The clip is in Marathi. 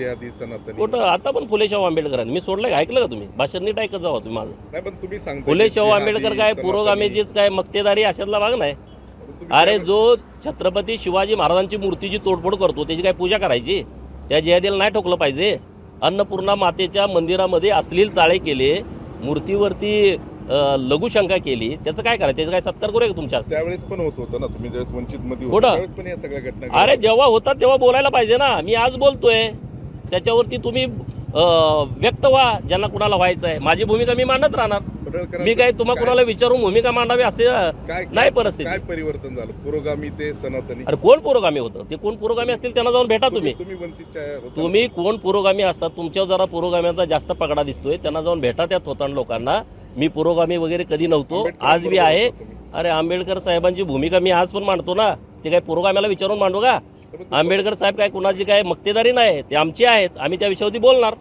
यादी सनातनी कुठं आता पण फुले शाहू आंबेडकरांनी मी सोडलंय ऐकलं का तुम्ही भाषण नीट ऐकत जावा तुम्ही माझं. नाही पण तुम्ही सांगता फुले शाहू आंबेडकर काय पुरोगामीचीच काय मक्तेदारी अशातला भाग नाही. अरे जो छत्रपती शिवाजी महाराजांची मूर्तीची तोडफोड करतो त्याची काय पूजा करायची? त्या जयदेला नाही ठोकलं पाहिजे. अन्नपूर्णा मातेच्या मंदिरामध्ये अश्लील चाळे केले, मूर्तीवरती लघुशंका केली, त्याचं काय करायचं? त्याचा काय सत्कार करूया का तुमच्या? त्यावेळेस पण होतं ना, तुम्ही ज्यावेळेस वंचित मध्ये होते कुठं? त्यावेळेस पण या सगळ्या घटना अरे जेव्हा होतात तेव्हा बोलायला पाहिजे ना. मी आज बोलतोय त्याच्यावरती तुम्ही व्यक्त व्हा ज्यांना कुणाला व्हायचं आहे. माझी भूमिका मी मांडत राहणार. मी काय तुम्हाला कुणाला विचारून भूमिका मांडावी असे नाही परिस्थिती. काय परिवर्तन झालं पुरोगामी ते सनातनी? अरे कोण पुरोगामी होतं? ते कोण पुरोगामी असतील त्यांना जाऊन भेटा तुम्ही. तुम्ही वंचितच्या होता ना? तुम्ही कोण पुरोगामी असतात? तुमच्यावर जरा पुरोगाम्यांचा जास्त पगडा दिसतोय, त्यांना जाऊन भेटा त्या थोतांड लोकांना. मी पुरोगामी वगैरे कधी नव्हतो, आज बी आहे. अरे आंबेडकर साहेबांची भूमिका मी आज पण मांडतो ना. ते काय पुरोगाम्याला विचारून मांडू का? आंबेडकर साहेब काय कुणाची काय मक्तेदारी नाही, ते आमची आहेत. आम्ही त्या विषयावरती बोलणार.